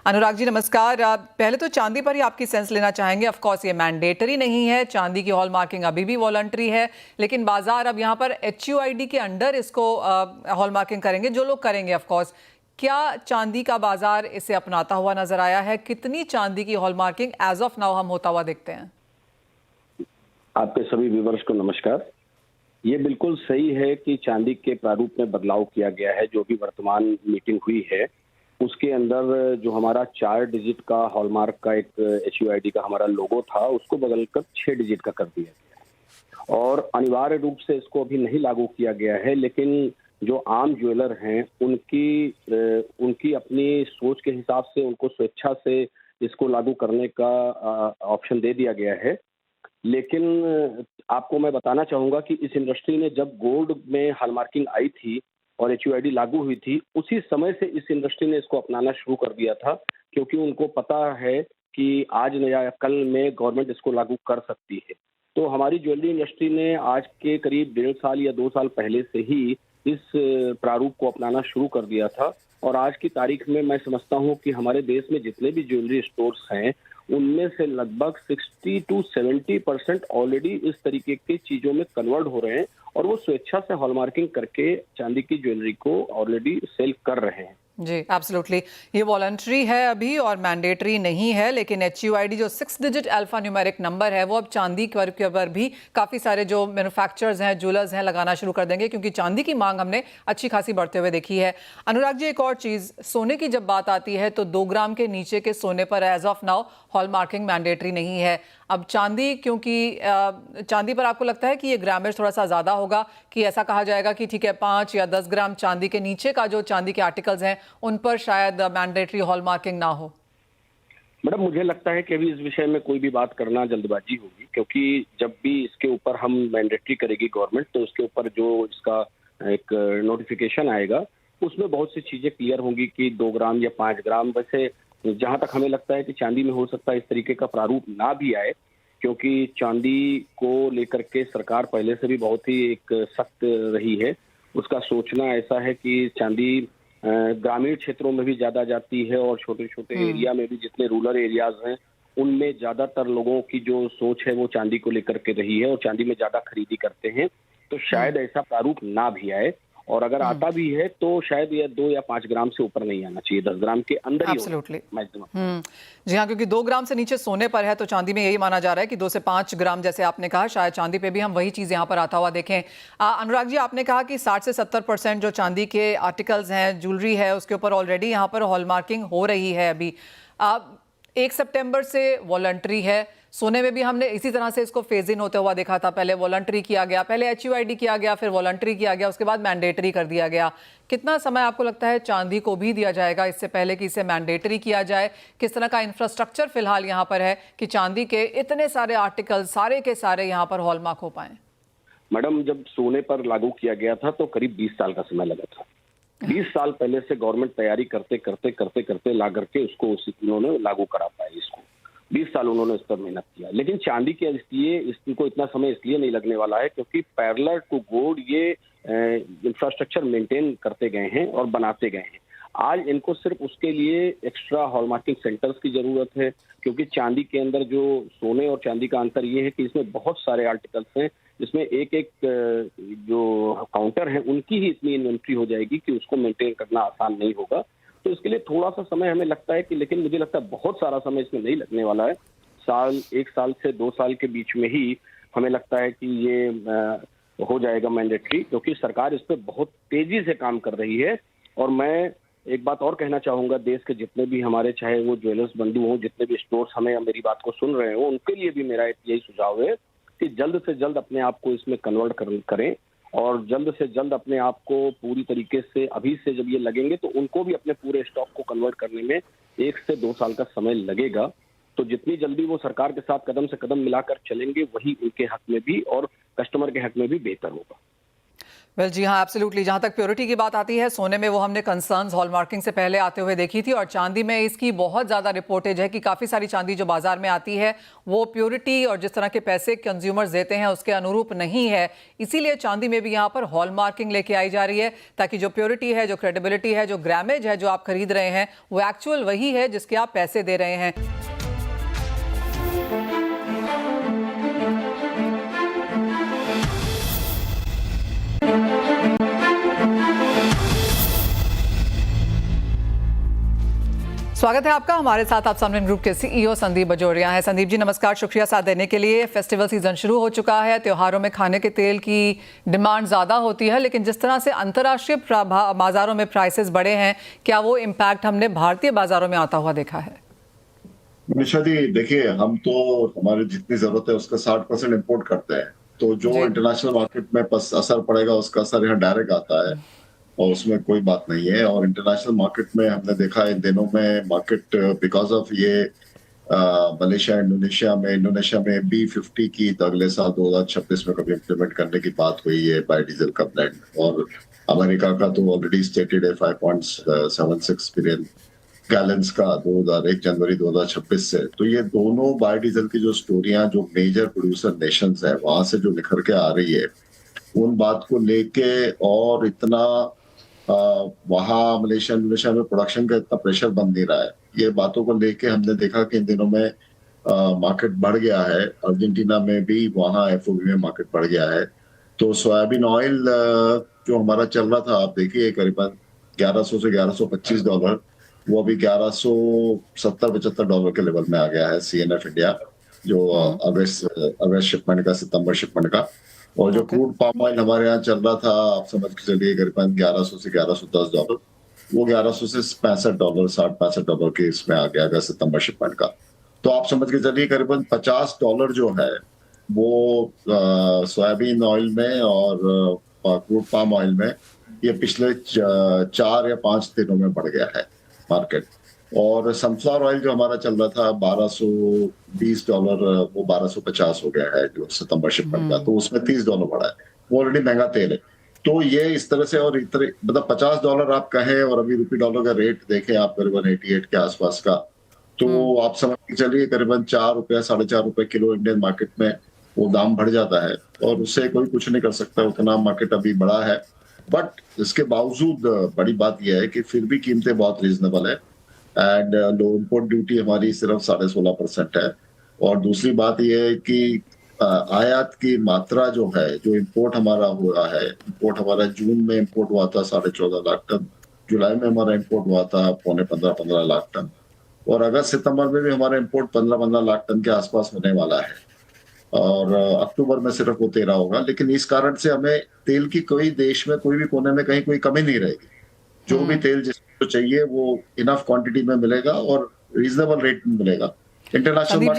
अनुराग जी नमस्कार। पहले तो चांदी पर ही आपकी सेंस लेना चाहेंगे। ऑफ कोर्स ये मैंडेटरी नहीं है, चांदी की हॉल मार्किंग अभी भी वॉलंटरी है, लेकिन बाजार अब यहाँ पर HUID के अंडर इसको हॉल मार्किंग करेंगे जो लोग करेंगे। ऑफ कोर्स क्या चांदी का बाजार इसे अपनाता हुआ नजर आया है? कितनी चांदी की hall marking as of now हम होता हुआ देखते हैं? आपके सभी व्यूअर्स को नमस्कार। ये बिल्कुल सही है कि चांदी के प्रारूप में बदलाव किया गया है। जो भी वर्तमान मीटिंग हुई है उसके अंदर जो हमारा 4 डिजिट का हॉलमार्क का एक HUID का हमारा लोगो था उसको बदलकर 6 डिजिट का कर दिया गया है और अनिवार्य रूप से इसको अभी नहीं लागू किया गया है। लेकिन जो आम ज्वेलर हैं उनकी अपनी सोच के हिसाब से उनको स्वेच्छा से इसको लागू करने का ऑप्शन दे दिया गया है। लेकिन आपको मैं बताना चाहूंगा कि इस इंडस्ट्री ने जब गोल्ड में हॉलमार्किंग आई थी और HUID लागू हुई थी उसी समय से इस इंडस्ट्री ने इसको अपनाना शुरू कर दिया था, क्योंकि उनको पता है कि आज न या कल में गवर्नमेंट इसको लागू कर सकती है। तो हमारी ज्वेलरी इंडस्ट्री ने आज के करीब 1.5 साल या 2 साल पहले से ही इस प्रारूप को अपनाना शुरू कर दिया था और आज की तारीख में मैं समझता हूं कि हमारे देश में जितने भी ज्वेलरी स्टोर्स हैं उनमें से लगभग 60 to 70% ऑलरेडी इस तरीके की चीजों में कन्वर्ट हो रहे हैं और वो स्वेच्छा से हॉलमार्किंग करके चांदी की ज्वेलरी को ऑलरेडी सेल कर रहे हैं। जी एब्सोल्युटली। ये वॉलंटरी है अभी और मैंडेटरी नहीं है, लेकिन HUID जो 6 डिजिट अल्फा न्यूमेरिक नंबर है वो अब चांदी के ऊपर भी काफ़ी सारे जो मैन्युफैक्चरर्स हैं, ज्वेलर्स हैं, लगाना शुरू कर देंगे, क्योंकि चांदी की मांग हमने अच्छी खासी बढ़ते हुए देखी है। अनुराग जी, एक और चीज़, सोने की जब बात आती है तो 2 ग्राम के नीचे के सोने पर as of now hall marking mandatory नहीं है। अब चांदी, क्योंकि चांदी पर आपको लगता है कि ये ग्रामेज थोड़ा सा ज़्यादा होगा, कि ऐसा कहा जाएगा कि ठीक है 5 या 10 ग्राम चांदी के नीचे का जो चांदी के आर्टिकल्स हैं उन पर शायद मैंडेटरी हॉल मार्किंग ना हो? मैडम, मुझे लगता है कि अभी इस विषय में कोई भी बात करना जल्दबाजी होगी, क्योंकि जब भी इसके ऊपर हम मैंडेटरी करेगी गवर्नमेंट तो उसके ऊपर जो इसका एक नोटिफिकेशन आएगा उसमें बहुत सी चीजें क्लियर होंगी कि 2 ग्राम या 5 ग्राम। वैसे जहां तक हमें लगता है कि चांदी में हो सकता है इस तरीके का प्रारूप ना भी आए, क्योंकि चांदी को लेकर के सरकार पहले से भी बहुत ही एक सख्त रही है। उसका सोचना ऐसा है कि चांदी ग्रामीण क्षेत्रों में भी ज्यादा जाती है और छोटे छोटे एरिया में भी, जितने रूरल एरियाज हैं उनमें ज्यादातर लोगों की जो सोच है वो चांदी को लेकर के रही है और चांदी में ज्यादा खरीदी करते हैं। तो शायद ऐसा प्रारूप ना भी आए, और अगर आता भी है तो शायद ये 2 या 5 ग्राम से ऊपर नहीं आना चाहिए, 10 ग्राम के अंदर ही एब्सोल्युटली मैक्सिमम। जी हाँ, क्योंकि 2 ग्राम से नीचे सोने पर है तो चांदी में यही माना जा रहा है कि 2 से 5 ग्राम, जैसे आपने कहा, शायद चांदी पे भी हम वही चीज़ यहाँ पर आता हुआ देखें। अनुराग जी, आपने कहा कि 60 से 70% जो चांदी के आर्टिकल्स हैं, ज्वेलरी है, उसके ऊपर ऑलरेडी यहाँ पर हॉल मार्किंग हो रही है अभी। 1 सितंबर से वॉलंटरी है। सोने में भी हमने इसी तरह से इसको फेज इन होते हुआ देखा था। पहले वॉलंटरी किया गया, पहले HUID किया गया, फिर वॉलंटरी किया गया, उसके बाद मैंडेटरी कर दिया गया। कितना समय आपको लगता है चांदी को भी दिया जाएगा इससे पहले कि इसे मैंडेटरी किया जाए? किस तरह का इंफ्रास्ट्रक्चर फिलहाल यहाँ पर है कि चांदी के इतने सारे आर्टिकल सारे के सारे यहाँ पर हॉलमार्क हो पाए? मैडम, जब सोने पर लागू किया गया था तो करीब 20 साल का समय लगा था। 20 साल पहले से गवर्नमेंट तैयारी करते करते करते करते ला करके उसको उन्होंने लागू करा पाया। इसको 20 साल उन्होंने इस पर मेहनत किया। लेकिन चांदी के लिए इसको इतना समय इसलिए नहीं लगने वाला है क्योंकि पैरेलल टू गोल्ड ये इंफ्रास्ट्रक्चर मेंटेन करते गए हैं और बनाते गए हैं। आज इनको सिर्फ उसके लिए एक्स्ट्रा हॉलमार्किंग सेंटर्स की जरूरत है, क्योंकि चांदी के अंदर जो सोने और चांदी का अंतर ये है कि इसमें बहुत सारे आर्टिकल्स हैं, जिसमें एक एक जो काउंटर है उनकी ही इतनी इन्वेंट्री हो जाएगी कि उसको मेंटेन करना आसान नहीं होगा। तो इसके लिए थोड़ा सा समय हमें लगता है कि, लेकिन मुझे लगता है बहुत सारा समय इसमें नहीं लगने वाला है। 1 साल से 2 साल के बीच में ही हमें लगता है कि ये हो जाएगा मैंडेटरी, क्योंकि सरकार इस पर बहुत तेजी से काम कर रही है। और मैं एक बात और कहना चाहूंगा, देश के जितने भी हमारे, चाहे वो ज्वेलर्स बंधु हों, जितने भी स्टोर्स हमें मेरी बात को सुन रहे हो, उनके लिए भी मेरा यही सुझाव है कि जल्द से जल्द अपने आप को इसमें कन्वर्ट करें और जल्द से जल्द अपने आप को पूरी तरीके से, अभी से जब ये लगेंगे तो उनको भी अपने पूरे स्टॉक को कन्वर्ट करने में 1 से 2 साल का समय लगेगा। तो जितनी जल्दी वो सरकार के साथ कदम से कदम मिलाकर चलेंगे वही उनके हक में भी और कस्टमर के हक में भी बेहतर होगा। वेल जी हाँ, एब्सोल्युटली। जहाँ तक प्योरिटी की बात आती है, सोने में वो हमने कंसर्न्स हॉलमार्किंग से पहले आते हुए देखी थी, और चांदी में इसकी बहुत ज़्यादा रिपोर्टेज है कि काफ़ी सारी चांदी जो बाजार में आती है वो प्योरिटी और जिस तरह के पैसे कंज्यूमर्स देते हैं उसके अनुरूप नहीं है। इसीलिए चांदी में भी यहाँ पर हॉलमार्किंग लेके आई जा रही है, ताकि जो प्योरिटी है, जो क्रेडिबिलिटी है, जो ग्रामेज है जो आप खरीद रहे हैं, वो एक्चुअल वही है जिसके आप पैसे दे रहे हैं। स्वागत है आपका। हमारे साथ आप समरिन ग्रुप के सीईओ संदीप बजोरिया हैं। संदीप जी नमस्कार, शुक्रिया साथ देने के लिए। फेस्टिवल सीजन शुरू हो चुका है, त्योहारों में खाने के तेल की डिमांड ज़्यादा होती है, लेकिन जिस तरह से अंतर्राष्ट्रीय बाजारों में प्राइसेस बढ़े हैं, क्या वो इम्पैक्ट हमने भारतीय बाजारों में आता हुआ देखा है? मनीषा जी देखिए, हम तो हमारी जितनी जरूरत है उसका 60% इम्पोर्ट करते हैं, तो जो इंटरनेशनल मार्केट में असर पड़ेगा उसका असर यहाँ डायरेक्ट आता है और उसमें कोई बात नहीं है। और इंटरनेशनल मार्केट में हमने देखा इन दिनों में मार्केट बिकॉज ऑफ ये मलेशिया इंडोनेशिया में B50 की तो अगले साल 2026 में कभी इम्प्लीमेंट करने की बात हुई है बायोडीजल का ब्लेंड, और अमेरिका का तो ऑलरेडी स्टेटेड है 5.76 बिलियन गैलेंस का 1 जनवरी 2026 से। तो ये दोनों बायोडीजल की जो स्टोरियां जो मेजर प्रोड्यूसर नेशंस है वहां से जो निखर के आ रही है, उन बात को लेके और इतना वहां मलेशिया इंडोनेशिया में प्रोडक्शन का इतना प्रेशर बन नहीं रहा है, ये बातों को लेके हमने देखा कि इन दिनों में मार्केट बढ़ गया है। अर्जेंटीना में भी वहां FOB में मार्केट बढ़ गया है। तो सोयाबीन ऑयल जो हमारा चल रहा था, आप देखिए करीबन 1100 से $1125, वो अभी $1170-75 के लेवल में आ गया है CNF इंडिया, जो अगस्त शिपमेंट का, सितंबर शिपमेंट का। और जो क्रूड पाम ऑयल हमारे यहाँ चल रहा था, आप समझ के चलिए करीबन 1100 से $1110, वो 1100 से $65, $60-65 के इसमें आ गया अगस्त सितंबर शिपमेंट का। तो आप समझ के चलिए करीबन $50 जो है वो सोयाबीन ऑयल में और क्रूड पाम ऑयल में ये पिछले 4 या 5 दिनों में बढ़ गया है मार्केट। और सनफ्लावर ऑयल जो हमारा चल रहा था $1220, वो $1250 हो गया है जो सितंबर शिपमेंट का, तो उसमें $30 बढ़ा है, वो ऑलरेडी महंगा तेल है। तो ये इस तरह से, और इतने मतलब $50 आप कहें और अभी रुपी डॉलर का रेट देखें आप करीबन 88 के आसपास का, तो आप समझ के चलिए करीबन ₹4 ₹4.5 किलो इंडियन मार्केट में वो दाम बढ़ जाता है, और उससे कोई कुछ नहीं कर सकता, उतना मार्केट अभी बड़ा है। बट इसके बावजूद बड़ी बात यह है कि फिर भी कीमतें बहुत रीजनेबल है, एंड लो इम्पोर्ट ड्यूटी हमारी सिर्फ 16.5% है। और दूसरी बात यह है कि आयात की मात्रा जो है, जो इम्पोर्ट हमारा हुआ है, इम्पोर्ट हमारा जून में इम्पोर्ट हुआ था 14.5 लाख टन, जुलाई में हमारा इम्पोर्ट हुआ था 15.5 लाख टन, और अगस्त सितंबर में भी हमारा इम्पोर्ट 15 लाख टन के आसपास होने वाला है, और अक्टूबर में सिर्फ वो 13 होगा। लेकिन इस कारण से हमें तेल की कोई देश में कोई भी कोने में कहीं कोई कमी नहीं रहेगी, जो भी तेल जिसको चाहिए वो इनफ क्वांटिटी में मिलेगा और रीजनेबल रेट में मिलेगा। इंटरनेशनल संदीप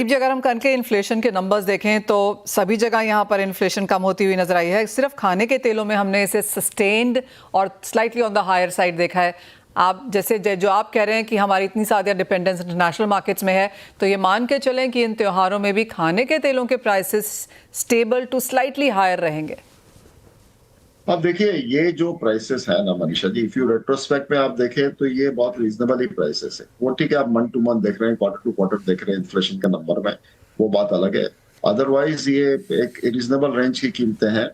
जी अगर हम कल के इन्फ्लेशन के नंबर्स देखें तो सभी जगह यहाँ पर इन्फ्लेशन कम होती हुई नजर आई है, सिर्फ खाने के तेलों में हमने इसे सस्टेन्ड और slightly on the higher side देखा है। आप जैसे जो आप कह रहे हैं कि हमारी इतनी ज़्यादा डिपेंडेंस इंटरनेशनल मार्केट्स में है, तो ये मान के चलें कि इन त्योहारों में भी खाने के तेलों के prices stable to slightly higher रहेंगे। अब देखिए ये जो प्राइसेस है ना Manisha ji, if you retrospect में आप देखें तो ये बहुत रीजनेबल ही प्राइसेस है। वो ठीक है, आप मंथ टू मंथ देख रहे हैं, क्वार्टर टू क्वार्टर देख रहे हैं इन्फ्लेशन का नंबर में, वो बात अलग है। अदरवाइज ये एक रीजनेबल रेंज की कीमतें हैं,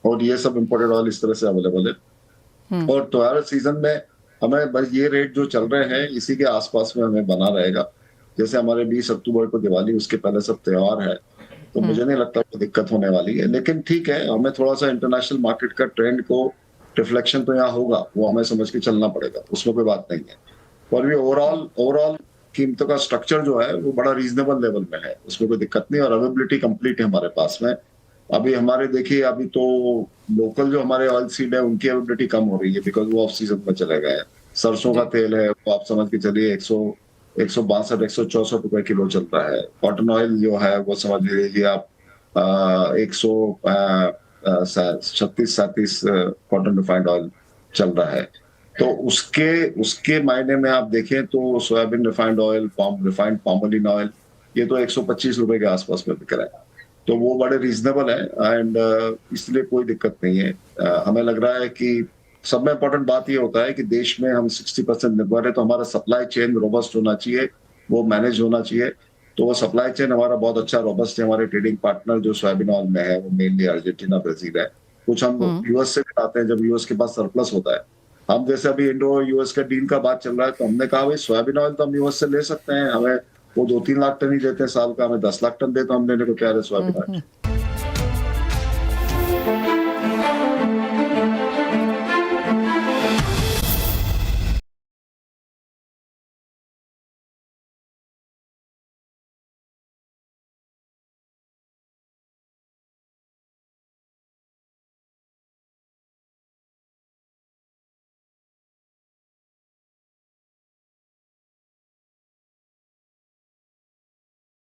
और ये सब इम्पोर्टेड ऑयल इस तरह से अवेलेबल है। और त्योहार सीजन में हमें बस ये रेट जो चल रहे हैं इसी के आसपास में हमें बना रहेगा। जैसे हमारे 20 अक्टूबर को दिवाली, उसके पहले सब त्योहार है, तो मुझे नहीं लगता कोई दिक्कत होने वाली है। लेकिन ठीक है, हमें थोड़ा सा इंटरनेशनल मार्केट का ट्रेंड को रिफ्लेक्शन तो यहाँ होगा, वो हमें समझ के चलना पड़ेगा, उसमें कोई बात नहीं है। और भी ओवरऑल कीमतों का स्ट्रक्चर जो है वो बड़ा रीजनेबल लेवल में है, उसमें कोई दिक्कत नहीं। और अवेलेबिलिटी कंप्लीट है हमारे पास में। अभी हमारे देखिए, अभी तो लोकल जो हमारे ऑयल सीड है उनकी अवेलेबिलिटी कम हो रही है, बिकॉज वो ऑफ सीजन में चले गए हैं। सरसों का तेल है वो आप समझ के चलिए 162-164 रुपए किलो चल रहा है। कॉटन ऑयल जो है वो समझ लीजिए आप 136-37 कॉटन रिफाइंड ऑयल चल रहा है। तो उसके मायने में आप देखें तो soybean refined oil, refined palmolein oil, ये तो 125 रुपए के आसपास में बिक रहा है। तो वो बड़े रीजनेबल है एंड इसलिए कोई दिक्कत नहीं है। हमें लग रहा है कि सब में इम्पोर्टेंट बात ये होता है कि देश में हम 60% निर्भर है, तो हमारा सप्लाई चेन रोबस्ट होना चाहिए, वो मैनेज होना चाहिए। तो वो सप्लाई चेन हमारा बहुत अच्छा रोबस्ट है। हमारे ट्रेडिंग पार्टनर जो सोयाबीन ऑयल में है वो मेनली अर्जेंटीना, ब्राजील है। कुछ हम यूएस से भी लाते हैं जब यूएस के पास सरप्लस होता है। हम जैसे अभी इंडो यूएस का डील का बात चल रहा है, तो हमने कहा भाई सोयाबीन ऑयल तो हम यूएस से ले सकते हैं, हमें वो 2-3 लाख टन ही देते हैं साल का, हमें 10 लाख टन देते, हम लेने को तैयार है सोयाबीन ऑयल।